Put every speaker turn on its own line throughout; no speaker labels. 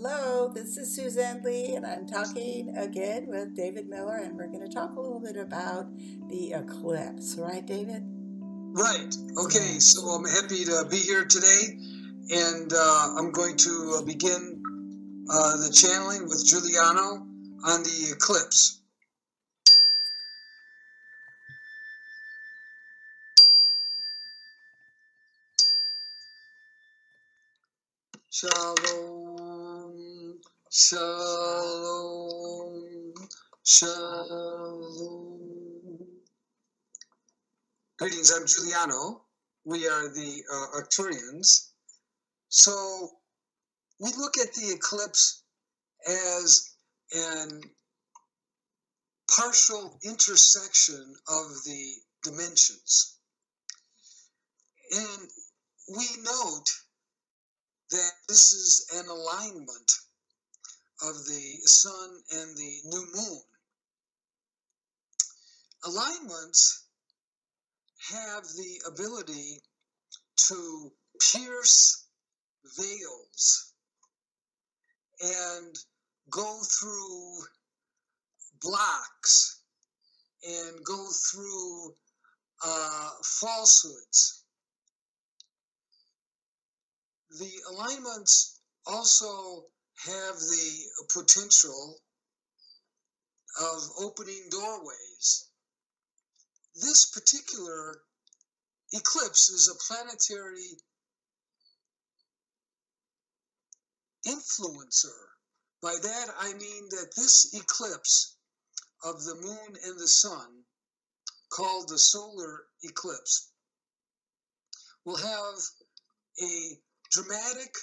Hello, this is Suzanne Lee, and I'm talking again with David Miller, and we're going to talk a little bit about the eclipse, right, David?
Right. Okay, so I'm happy to be here today, and I'm going to begin the channeling with Juliano on the eclipse. Shalom, shalom, shalom. Greetings, I'm Juliano. We are the Arcturians. So we look at the eclipse as an partial intersection of the dimensions. And we note that this is an alignment of the sun and the new moon. Alignments have the ability to pierce veils and go through blocks and go through falsehoods. The alignments also have the potential of opening doorways. This particular eclipse is a planetary influencer. By that I mean that this eclipse of the moon and the sun, called the solar eclipse, will have a dramatic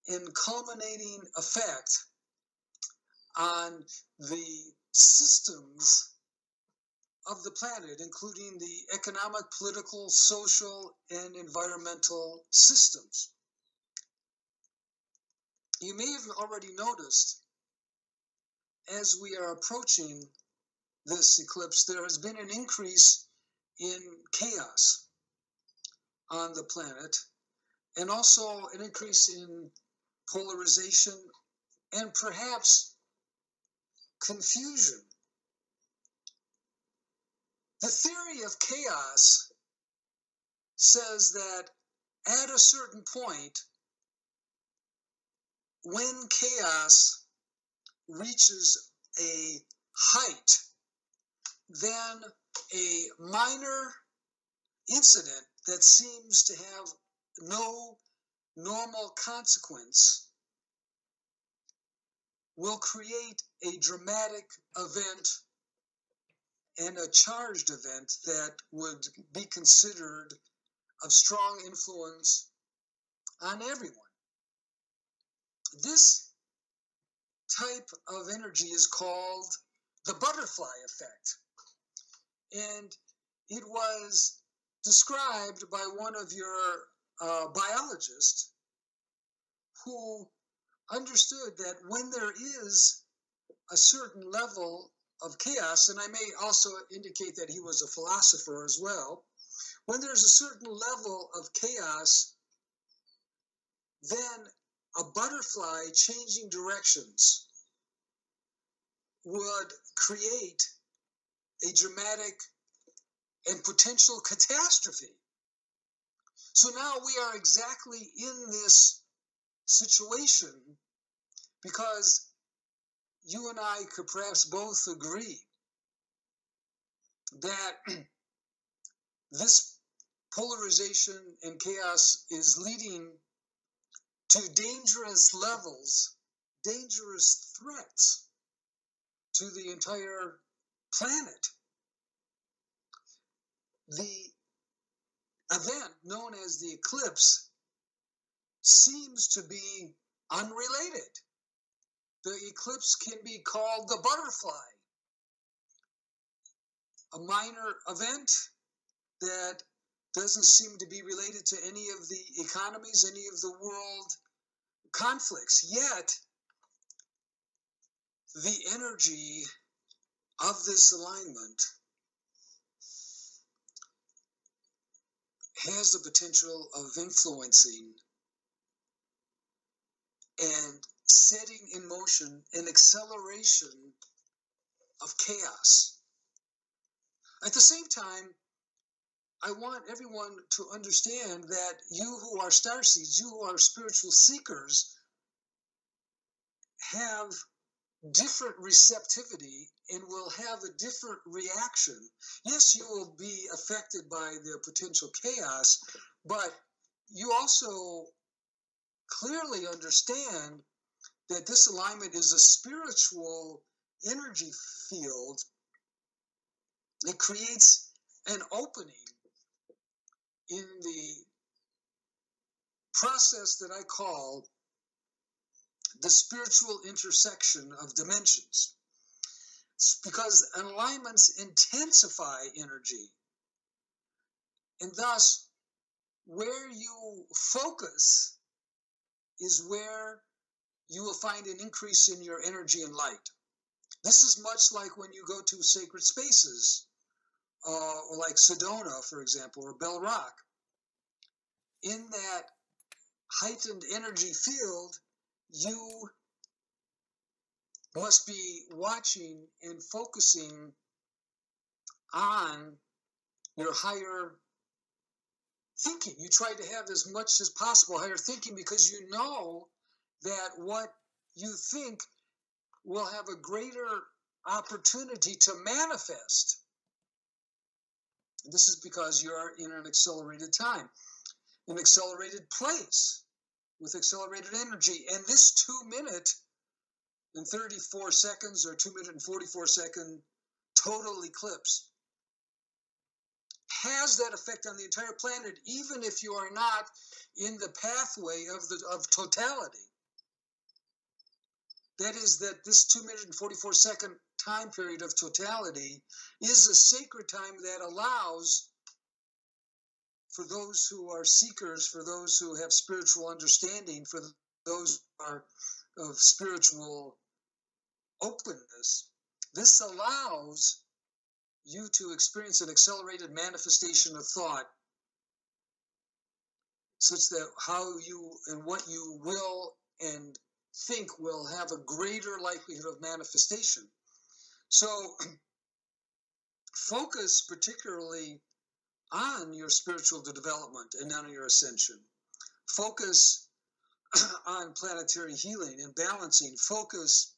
and culminating effect on the systems of the planet, including the economic, political, social, and environmental systems. You may have already noticed, as we are approaching this eclipse, there has been an increase in chaos on the planet, and also an increase in polarization and perhaps confusion. The theory of chaos says that at a certain point, when chaos reaches a height, then a minor incident that seems to have no normal consequence will create a dramatic event and a charged event that would be considered of strong influence on everyone. This type of energy is called the butterfly effect, and it was described by one of your biologists who understood that when there is a certain level of chaos, and I may also indicate that he was a philosopher as well, when there's a certain level of chaos, then a butterfly changing directions would create a dramatic and potential catastrophe. So now we are exactly in this situation because you and I could perhaps both agree that this polarization and chaos is leading to dangerous levels, dangerous threats to the entire planet. The event known as the eclipse seems to be unrelated. The eclipse can be called the butterfly, a minor event that doesn't seem to be related to any of the economies, any of the world conflicts. Yet, the energy of this alignment has the potential of influencing and setting in motion an acceleration of chaos. At the same time, I want everyone to understand that you who are starseeds, you who are spiritual seekers, have different receptivity and will have a different reaction. Yes, you will be affected by the potential chaos, but you also clearly understand that this alignment is a spiritual energy field. It creates an opening in the process that I call the spiritual intersection of dimensions. Because alignments intensify energy. And thus, where you focus is where you will find an increase in your energy and light. This is much like when you go to sacred spaces, or like Sedona, for example, or Bell Rock. In that heightened energy field, you must be watching and focusing on your higher thinking. You try to have as much as possible higher thinking because you know that what you think will have a greater opportunity to manifest. And this is because you're in an accelerated time, an accelerated place with accelerated energy. And this 2-minute and 34 seconds or 2-minute and 44-second total eclipse has that effect on the entire planet, even if you are not in the pathway of totality. That is, that this 2-minute and 44-second time period of totality is a sacred time that allows for those who are seekers, for those who have spiritual understanding, for those who are of spiritual openness. This allows you to experience an accelerated manifestation of thought, such that how you and what you will and think will have a greater likelihood of manifestation. So focus particularly on your spiritual development and on your ascension. Focus on planetary healing and balancing. Focus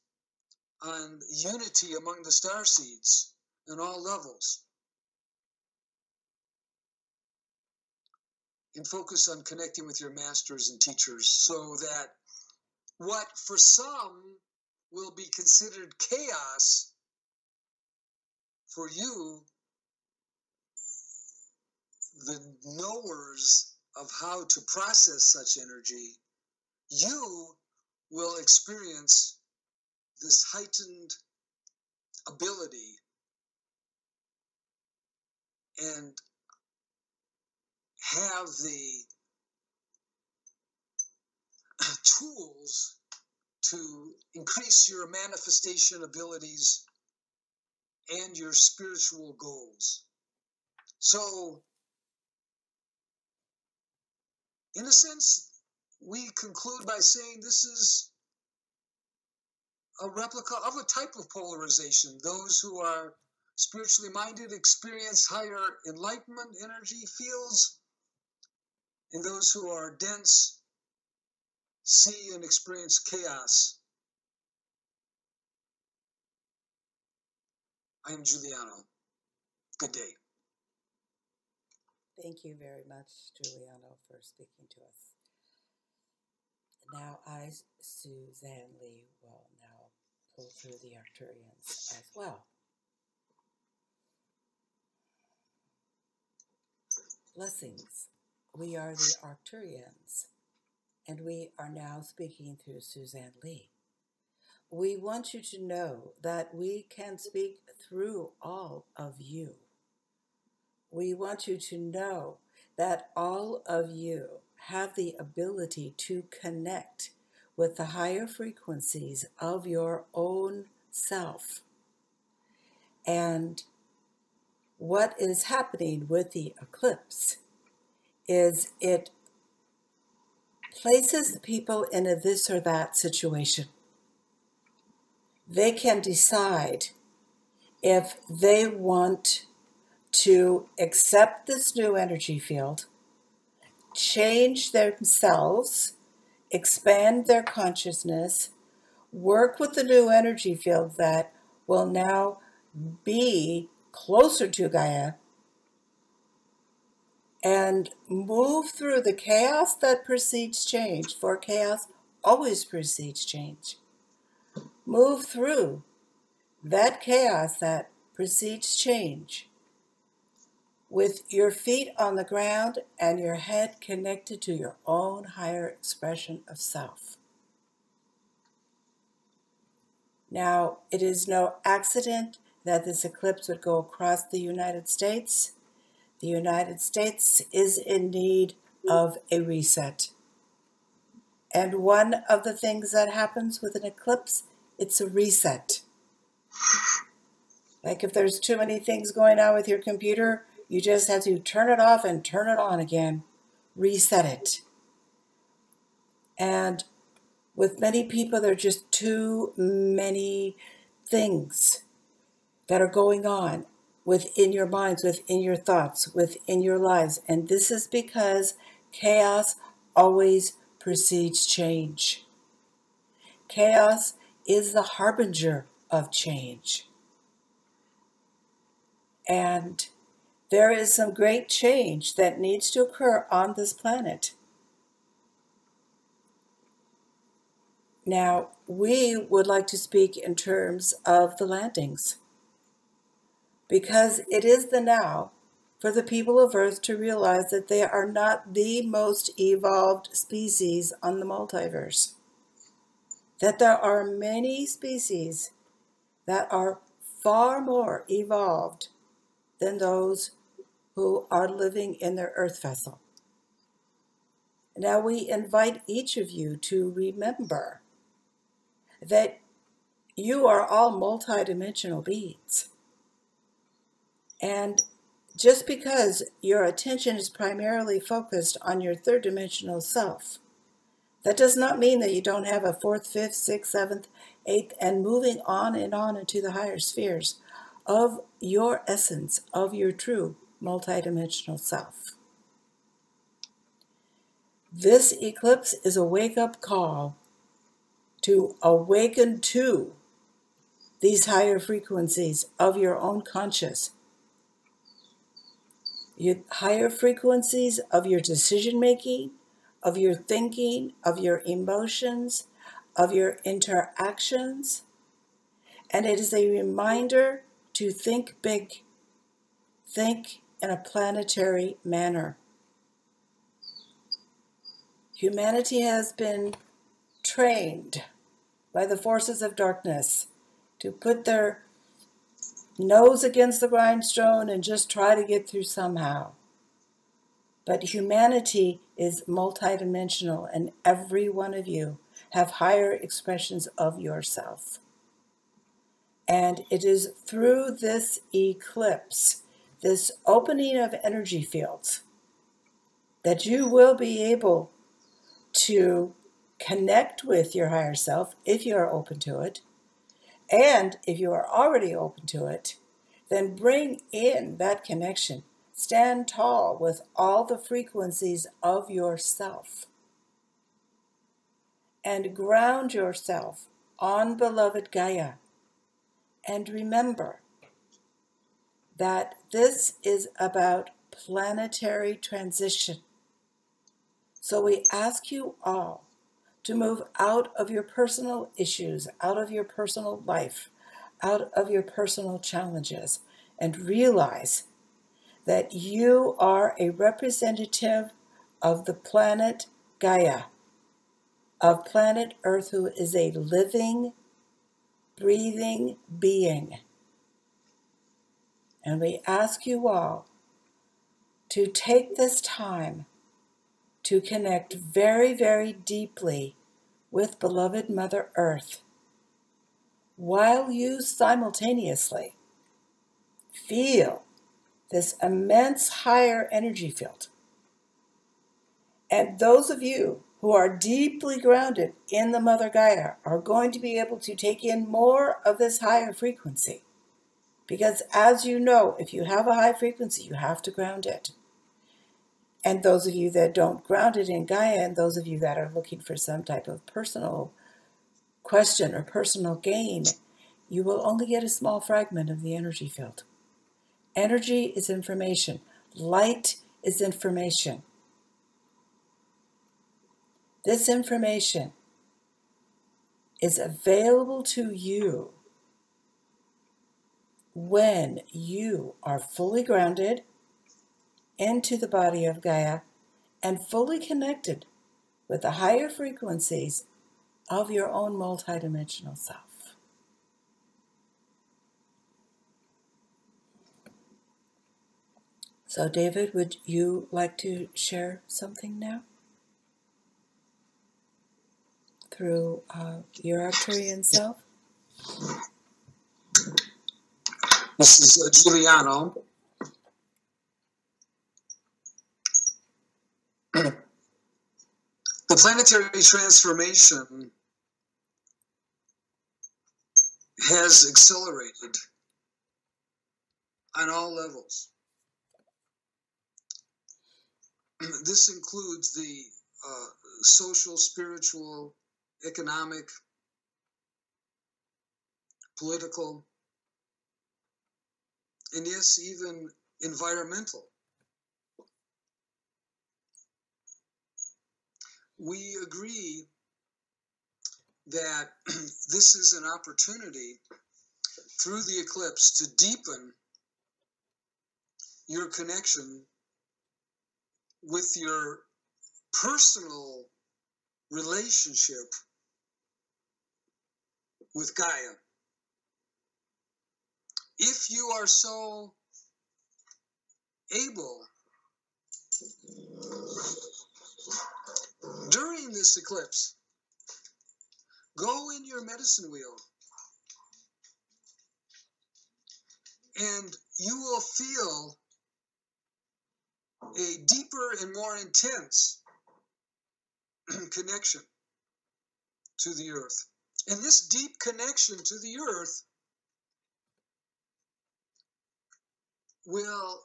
on unity among the starseeds in all levels. And focus on connecting with your masters and teachers so that what for some will be considered chaos, for you, the knowers of how to process such energy, you will experience this heightened ability and have the tools to increase your manifestation abilities and your spiritual goals. So, in a sense, we conclude by saying this is a replica of a type of polarization. Those who are spiritually minded experience higher enlightenment energy fields, and those who are dense see and experience chaos. I am Juliano. Good day.
Thank you very much, Juliano, for speaking to us. Now I, Suzanne Lee, will now pull through the Arcturians as well. Blessings. We are the Arcturians, and we are now speaking through Suzanne Lee. We want you to know that we can speak through all of you. We want you to know that all of you have the ability to connect with the higher frequencies of your own self. And what is happening with the eclipse is it places people in a this or that situation. They can decide if they want to accept this new energy field, change themselves, expand their consciousness, work with the new energy field that will now be closer to Gaia, and move through the chaos that precedes change, for chaos always precedes change. Move through that chaos that precedes change with your feet on the ground and your head connected to your own higher expression of self. Now, it is no accident that this eclipse would go across the United States. The United States is in need of a reset. And one of the things that happens with an eclipse, it's a reset. Like if there's too many things going on with your computer, you just have to turn it off and turn it on again. Reset it. And with many people, there are just too many things that are going on within your minds, within your thoughts, within your lives. And this is because chaos always precedes change. Chaos is the harbinger of change. And there is some great change that needs to occur on this planet. Now, we would like to speak in terms of the landings, because it is the now for the people of Earth to realize that they are not the most evolved species on the multiverse, that there are many species that are far more evolved than those who are living in their Earth vessel. Now we invite each of you to remember that you are all multidimensional beings. And just because your attention is primarily focused on your third dimensional self, that does not mean that you don't have a fourth, fifth, sixth, seventh, eighth, and moving on into the higher spheres of your essence, of your true multidimensional self. This eclipse is a wake-up call to awaken to these higher frequencies of your own conscious, your higher frequencies of your decision-making, of your thinking, of your emotions, of your interactions. And it is a reminder to think big, think in a planetary manner. Humanity has been trained by the forces of darkness to put their nose against the grindstone and just try to get through somehow. But humanity is multidimensional, and every one of you have higher expressions of yourself. And it is through this eclipse, this opening of energy fields, that you will be able to connect with your higher self if you are open to it. And if you are already open to it, then bring in that connection. Stand tall with all the frequencies of yourself. And ground yourself on beloved Gaia. And remember that this is about planetary transition. So we ask you all to move out of your personal issues, out of your personal life, out of your personal challenges, and realize that you are a representative of the planet Gaia, of planet Earth, who is a living, breathing being. And we ask you all to take this time to connect very, very deeply with beloved Mother Earth, while you simultaneously feel this immense higher energy field. And those of you who are deeply grounded in the Mother Gaia are going to be able to take in more of this higher frequency. Because as you know, if you have a high frequency, you have to ground it. And those of you that don't ground it in Gaia, and those of you that are looking for some type of personal question or personal gain, you will only get a small fragment of the energy field. Energy is information. Light is information. This information is available to you when you are fully grounded into the body of Gaia and fully connected with the higher frequencies of your own multidimensional self. So, David, would you like to share something now? Through your Arcturian self?
This is Juliano. The planetary transformation has accelerated on all levels. This includes the social, spiritual, economic, political, and yes, even environmental. We agree that this is an opportunity through the eclipse to deepen your connection with your personal relationship with Gaia. If you are so able, during this eclipse, go in your medicine wheel and you will feel a deeper and more intense connection to the earth. And this deep connection to the earth will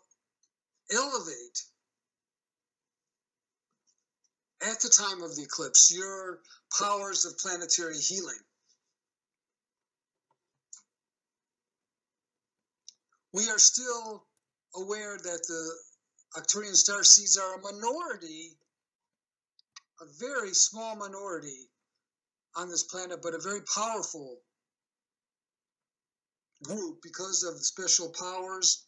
elevate at the time of the eclipse your powers of planetary healing. We are still aware that the Arcturian star seeds are a minority, a very small minority on this planet, but a very powerful group because of the special powers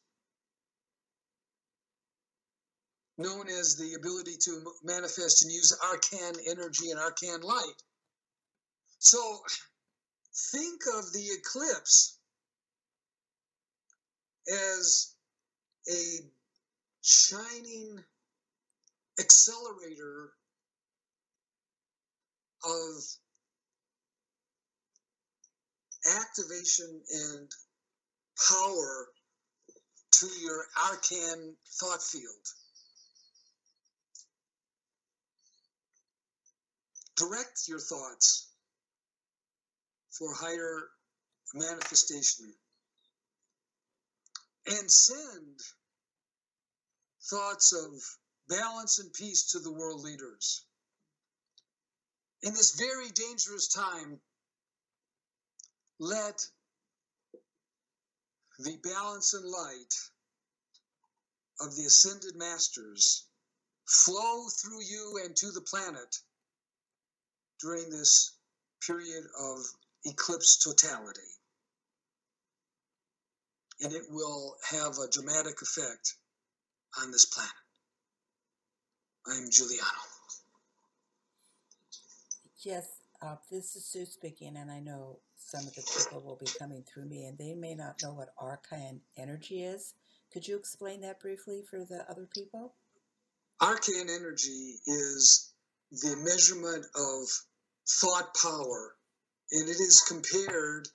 known as the ability to manifest and use arcane energy and arcane light. So think of the eclipse as a shining accelerator of activation and power to your arcane thought field. Direct your thoughts for higher manifestation and send thoughts of balance and peace to the world leaders. In this very dangerous time, let the balance and light of the ascended masters flow through you and to the planet during this period of eclipse totality. And it will have a dramatic effect on this planet. I'm Juliano.
Yes, this is Sue speaking, and I know some of the people will be coming through me, and they may not know what arcane energy is. Could you explain that briefly for the other people?
Arcane energy is the measurement of thought power, and it is compared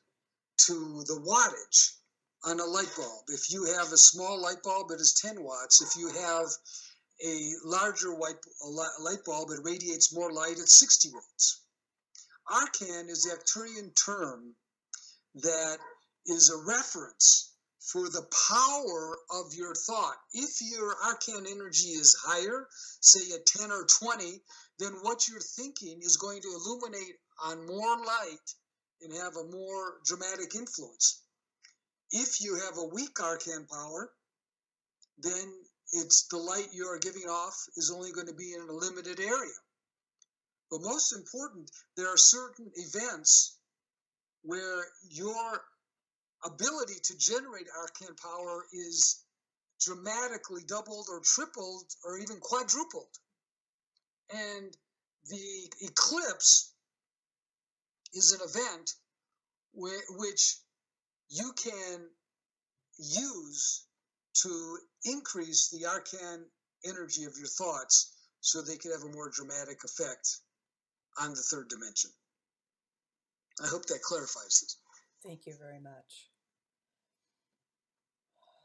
to the wattage on a light bulb. If you have a small light bulb, it is 10 watts. If you have a larger light bulb, it radiates more light at 60 volts. Arcan is the Arcturian term that is a reference for the power of your thought. If your arcan energy is higher, say at 10 or 20, then what you're thinking is going to illuminate on more light and have a more dramatic influence. If you have a weak arcan power, then it's the light you are giving off is only going to be in a limited area. But most important, there are certain events where your ability to generate arcan power is dramatically doubled or tripled or even quadrupled. And the eclipse is an event which you can use to increase the arcan energy of your thoughts so they can have a more dramatic effect on the third dimension. I hope that clarifies this.
Thank you very much.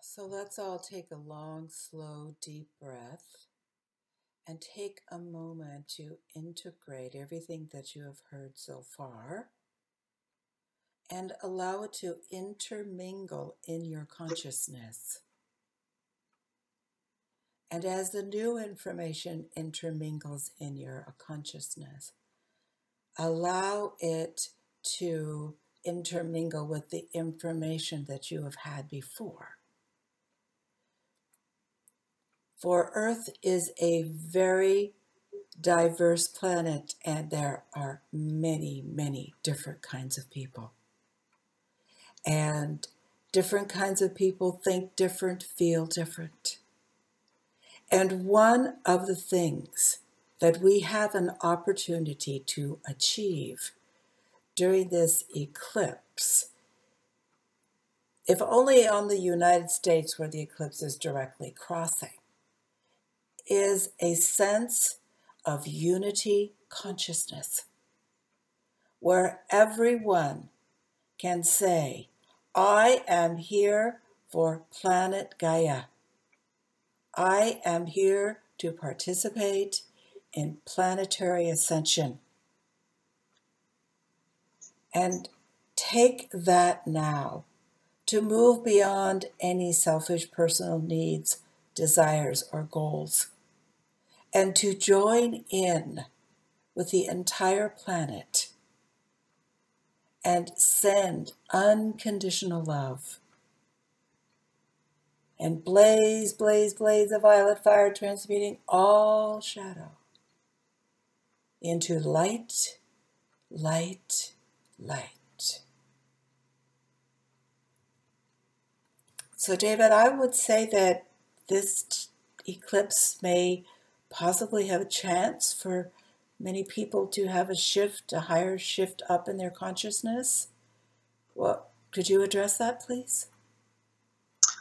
So let's all take a long, slow, deep breath and take a moment to integrate everything that you have heard so far and allow it to intermingle in your consciousness. And as the new information intermingles in your consciousness, allow it to intermingle with the information that you have had before. For Earth is a very diverse planet, and there are many, many different kinds of people. And different kinds of people think different, feel different. And one of the things that we have an opportunity to achieve during this eclipse, if only on the United States where the eclipse is directly crossing, is a sense of unity consciousness, where everyone can say, I am here for planet Gaia. I am here to participate in planetary ascension. And take that now to move beyond any selfish personal needs, desires, or goals, and to join in with the entire planet and send unconditional love. And blaze, blaze, blaze a violet fire, transmuting all shadow into light, light, light. So, David, I would say that this eclipse may possibly have a chance for many people to have a shift, a higher shift up in their consciousness. Well, could you address that, please?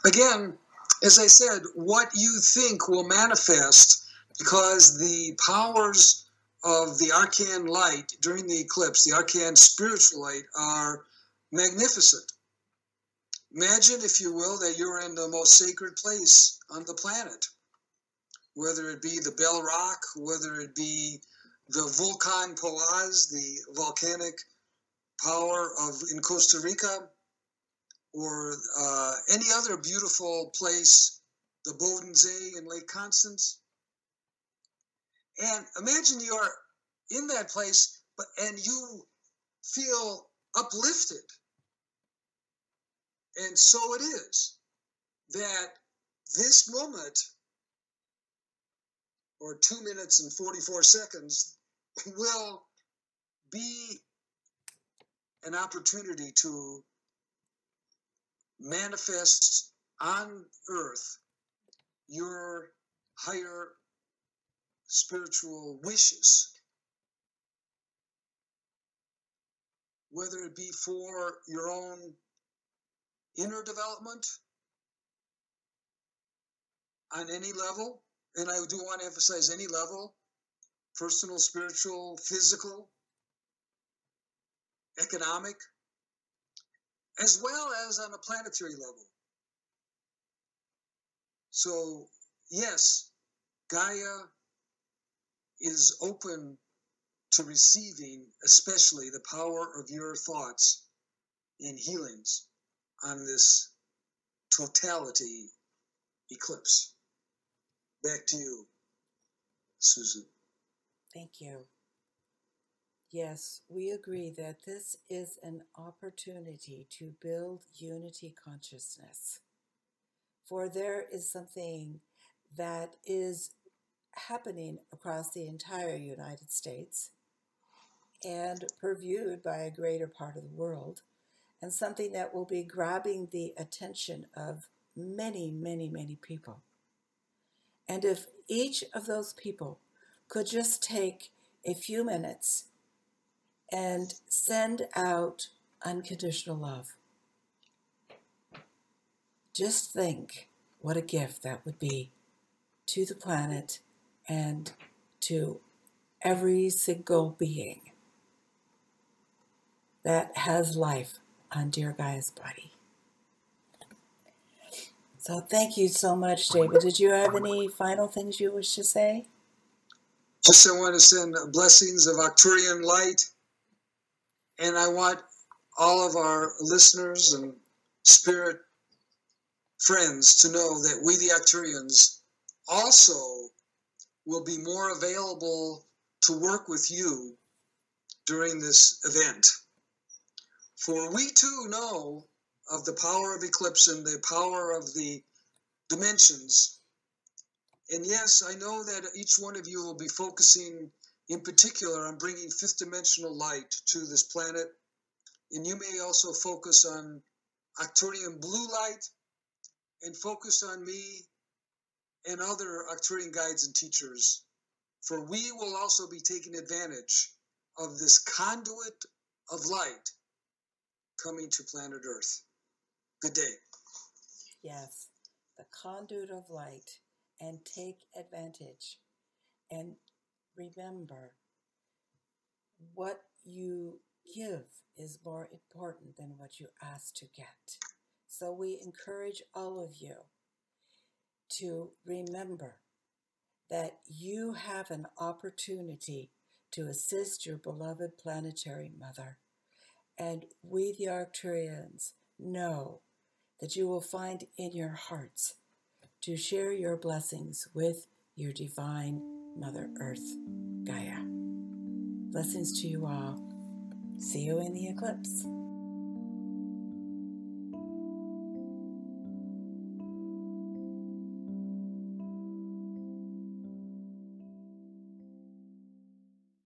Again, as I said, what you think will manifest, because the powers of the arcan light during the eclipse, the arcan spiritual light, are magnificent. Imagine, if you will, that you're in the most sacred place on the planet, whether it be the Bell Rock, whether it be the Volcan Poaz, the volcanic power in Costa Rica, or any other beautiful place, the Bodensee in Lake Constance. And imagine you are in that place, and you feel uplifted. And so it is that this moment, or 2 minutes and 44 seconds, will be an opportunity to manifest on Earth your higher spiritual wishes, whether it be for your own inner development on any level, and I do want to emphasize any level: personal, spiritual, physical, economic, as well as on a planetary level. So, yes, Gaia is open to receiving, especially the power of your thoughts and healings on this totality eclipse. Back to you, Susan.
Thank you. Yes, we agree that this is an opportunity to build unity consciousness. For there is something that is happening across the entire United States and purviewed by a greater part of the world, and something that will be grabbing the attention of many, many, many people. And if each of those people could just take a few minutes and send out unconditional love, just think what a gift that would be to the planet and to every single being that has life on dear Gaia's body. So thank you so much, David. Did you have any final things you wish to say?
Just I want to send blessings of Arcturian light, and I want all of our listeners and spirit friends to know that we, the Arcturians, also will be more available to work with you during this event. For we too know of the power of eclipse and the power of the dimensions. And yes, I know that each one of you will be focusing in particular on bringing fifth dimensional light to this planet. And you may also focus on Arcturian blue light and focus on me and other Arcturian guides and teachers. For we will also be taking advantage of this conduit of light coming to planet Earth. Good day.
Yes, the conduit of light, and take advantage. And remember, what you give is more important than what you ask to get. So we encourage all of you to remember that you have an opportunity to assist your beloved planetary mother. And we, the Arcturians, know that you will find in your hearts to share your blessings with your divine Mother Earth, Gaia. Blessings to you all. See you in the eclipse.